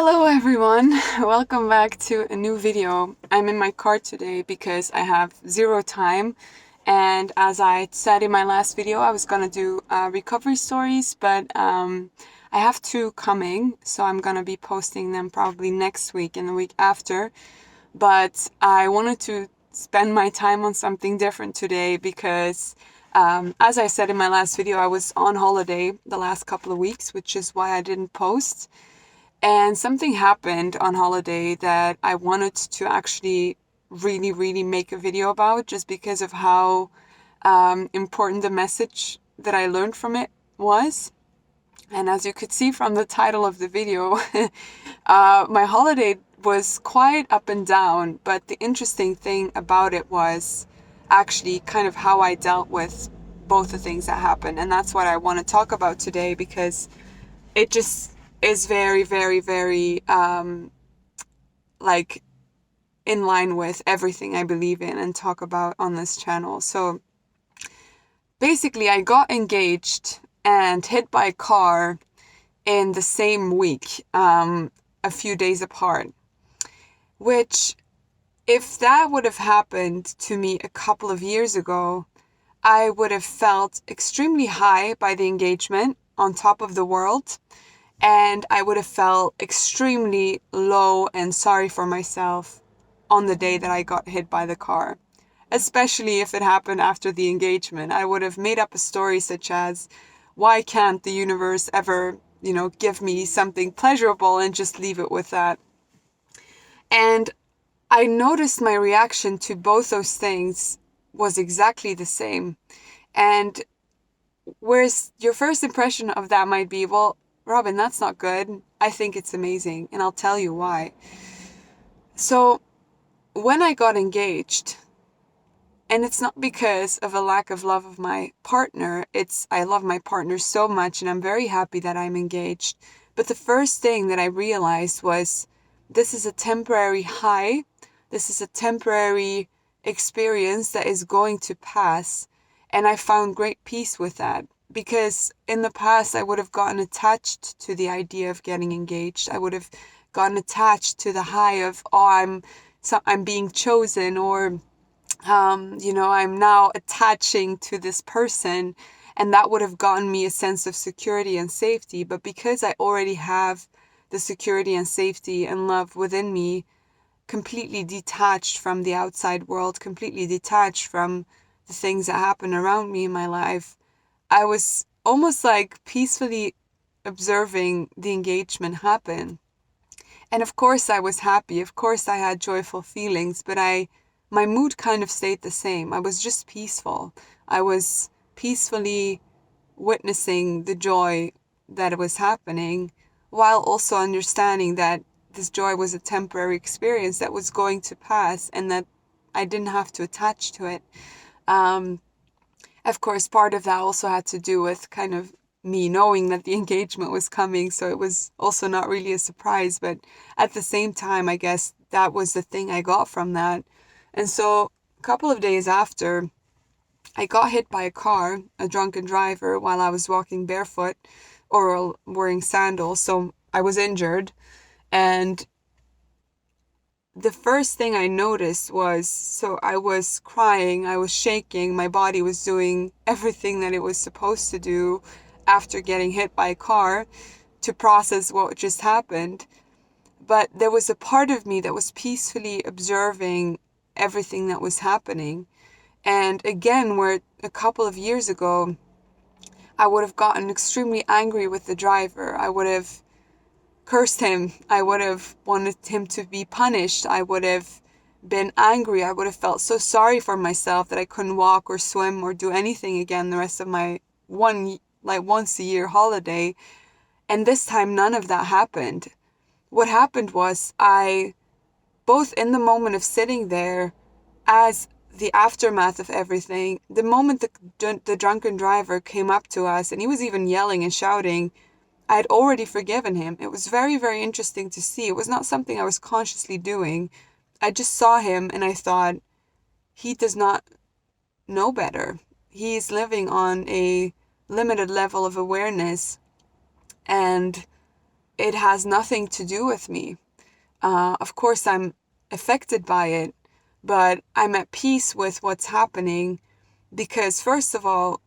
Hello everyone, welcome back to a new video. I'm in my car today because I have zero time, and as I said in my last video I was gonna do recovery stories, but I have two coming, so I'm gonna be posting them probably next week and the week after. But I wanted to spend my time on something different today because as I said in my last video, I was on holiday the last couple of weeks, which is why I didn't post. And something happened on holiday that I wanted to actually really make a video about, just because of how important the message that I learned from it was. And as you could see from the title of the video, my holiday was quite up and down, but the interesting thing about it was actually kind of how I dealt with both the things that happened. And that's what I want to talk about today, because it just is very like in line with everything I believe in and talk about on this channel. So basically I got engaged and hit by a car in the same week, a few days apart, which, if that would have happened to me a couple of years ago, I would have felt extremely high by the engagement, on top of the world. And I would have felt extremely low and sorry for myself on the day that I got hit by the car. Especially if it happened after the engagement. I would have made up a story such as, why can't the universe ever, give me something pleasurable and just leave it with that? And I noticed my reaction to both those things was exactly the same. And whereas your first impression of that might be, well, Robin, that's not good. I think it's amazing, and I'll tell you why. So, when I got engaged, and it's not because of a lack of love of my partner, I love my partner so much and I'm very happy that I'm engaged. But the first thing that I realized was, this is a temporary high. This is a temporary experience that is going to pass. And I found great peace with that. Because in the past, I would have gotten attached to the idea of getting engaged. I would have gotten attached to the high of, oh, I'm being chosen, or I'm now attaching to this person, and that would have gotten me a sense of security and safety. But because I already have the security and safety and love within me, completely detached from the outside world, completely detached from the things that happen around me in my life, I was almost like peacefully observing the engagement happen. And of course I was happy. Of course I had joyful feelings, but my mood kind of stayed the same. I was just peaceful. I was peacefully witnessing the joy that was happening, while also understanding that this joy was a temporary experience that was going to pass, and that I didn't have to attach to it. Of course, part of that also had to do with kind of me knowing that the engagement was coming, so it was also not really a surprise. But at the same time, I guess that was the thing I got from that. And so a couple of days after, I got hit by a car, a drunken driver, while I was walking barefoot or wearing sandals. So I was injured. And the first thing I noticed was, so I was crying, I was shaking, my body was doing everything that it was supposed to do after getting hit by a car to process what just happened. But there was a part of me that was peacefully observing everything that was happening. And again, where a couple of years ago, I would have gotten extremely angry with the driver. I would have cursed him. I would have wanted him to be punished. I would have been angry. I would have felt so sorry for myself that I couldn't walk or swim or do anything again the rest of my once a year holiday. And this time, none of that happened. What happened was, both in the moment of sitting there, as the aftermath of everything, the moment the drunken driver came up to us and he was even yelling and shouting, I had already forgiven him. It was very interesting to see. It was not something I was consciously doing. I just saw him and I thought, he does not know better. He's living on a limited level of awareness, and it has nothing to do with me. Of course, I'm affected by it, but I'm at peace with what's happening because, first of all,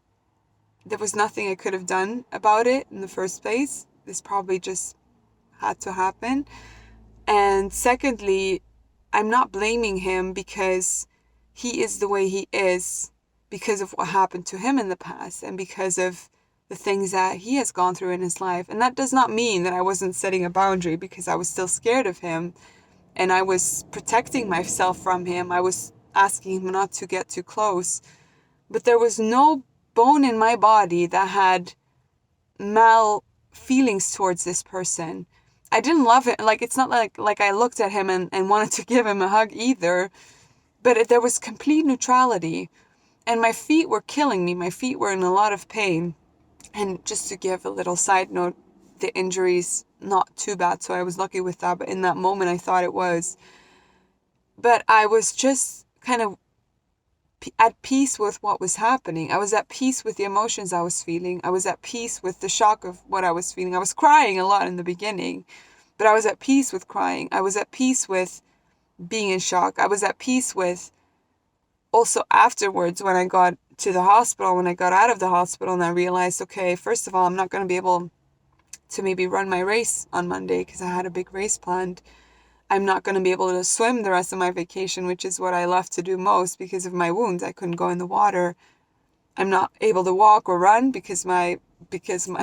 there was nothing I could have done about it in the first place. This probably just had to happen. And secondly, I'm not blaming him because he is the way he is because of what happened to him in the past and because of the things that he has gone through in his life. And that does not mean that I wasn't setting a boundary, because I was still scared of him and I was protecting myself from him. I was asking him not to get too close. But there was no bone in my body that had mal feelings towards this person. I didn't love it. Like, it's not like I looked at him and wanted to give him a hug either. But there was complete neutrality. And my feet were killing me. My feet were in a lot of pain. And just to give a little side note, the injury's not too bad, so I was lucky with that. But in that moment, I thought it was. But I was just kind of at peace with what was happening. I was at peace with the emotions I was feeling. I was at peace with the shock of what I was feeling. I was crying a lot in the beginning, but I was at peace with crying. I was at peace with being in shock. I was at peace with also afterwards when I got to the hospital, when I got out of the hospital and I realized, okay, first of all, I'm not going to be able to maybe run my race on Monday because I had a big race planned. I'm not going to be able to swim the rest of my vacation, which is what I love to do most because of my wounds. I couldn't go in the water. I'm not able to walk or run because my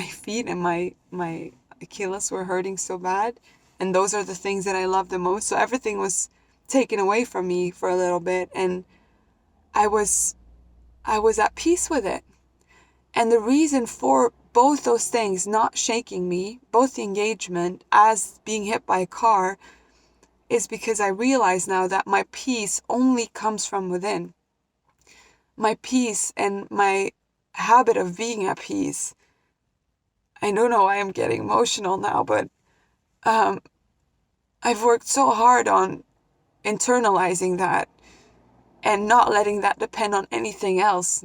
feet and my Achilles were hurting so bad. And those are the things that I love the most. So everything was taken away from me for a little bit, and I was at peace with it. And the reason for both those things not shaking me, both the engagement as being hit by a car, is because I realize now that my peace only comes from within. My peace and my habit of being at peace. I don't know why I'm getting emotional now, but I've worked so hard on internalizing that and not letting that depend on anything else,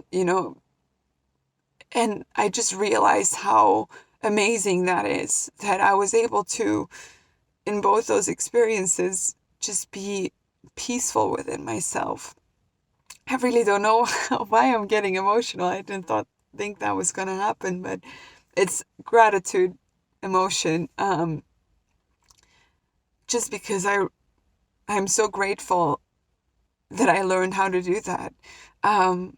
And I just realized how amazing that is, that I was able to, in both those experiences, just be peaceful within myself. I really don't know why I'm getting emotional. I didn't think that was gonna happen, but it's gratitude emotion. Just because I'm so grateful that I learned how to do that. And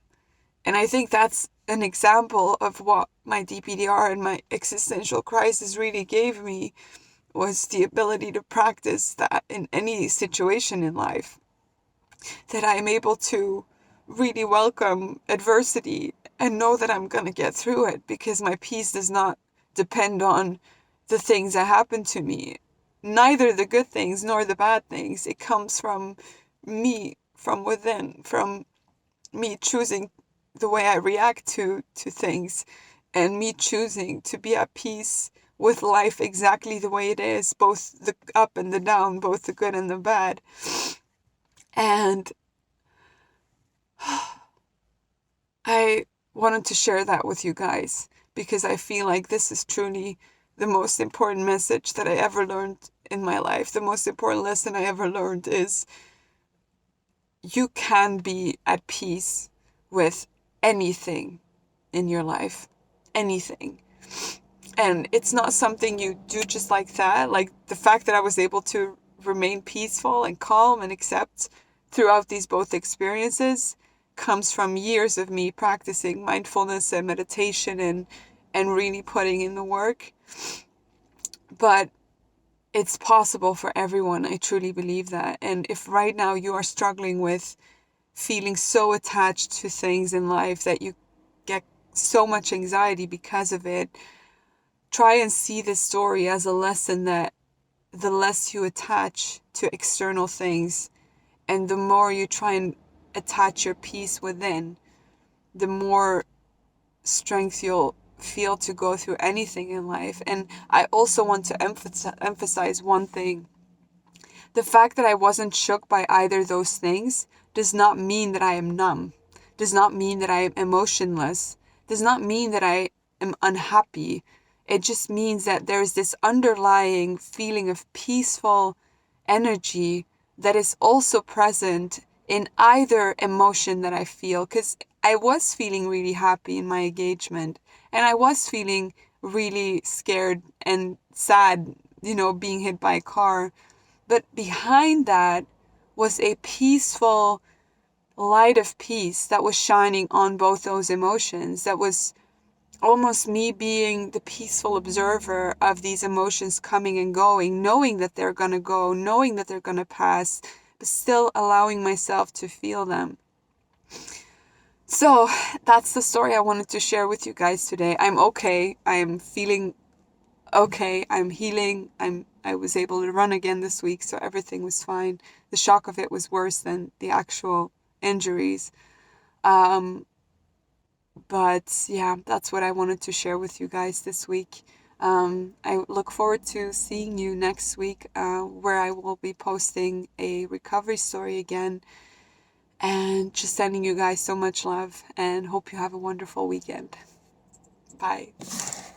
I think that's an example of what my DPDR and my existential crisis really gave me, was the ability to practice that in any situation in life. That I'm able to really welcome adversity and know that I'm going to get through it because my peace does not depend on the things that happen to me. Neither the good things nor the bad things. It comes from me, from within, from me choosing the way I react to things, and me choosing to be at peace with life exactly the way it is, both the up and the down, both the good and the bad. And I wanted to share that with you guys because I feel like this is truly the most important message that I ever learned in my life. The most important lesson I ever learned is you can be at peace with anything in your life. Anything. And it's not something you do just like that. Like the fact that I was able to remain peaceful and calm and accept throughout these both experiences comes from years of me practicing mindfulness and meditation and really putting in the work. But it's possible for everyone. I truly believe that. And if right now you are struggling with feeling so attached to things in life that you get so much anxiety because of it, try and see this story as a lesson that the less you attach to external things and the more you try and attach your peace within, the more strength you'll feel to go through anything in life. And I also want to emphasize one thing. The fact that I wasn't shook by either those things does not mean that I am numb, does not mean that I am emotionless, does not mean that I am unhappy. It just means that there's this underlying feeling of peaceful energy that is also present in either emotion that I feel. Because I was feeling really happy in my engagement, and I was feeling really scared and sad, being hit by a car. But behind that was a peaceful light of peace that was shining on both those emotions. That was almost me being the peaceful observer of these emotions coming and going, knowing that they're going to go, knowing that they're going to pass, but still allowing myself to feel them. So that's the story I wanted to share with you guys today. I'm okay. I'm feeling okay. I'm healing. I was able to run again this week, so everything was fine. The shock of it was worse than the actual injuries. But yeah, that's what I wanted to share with you guys this week. I look forward to seeing you next week, where I will be posting a recovery story again. And just sending you guys so much love, and hope you have a wonderful weekend. Bye.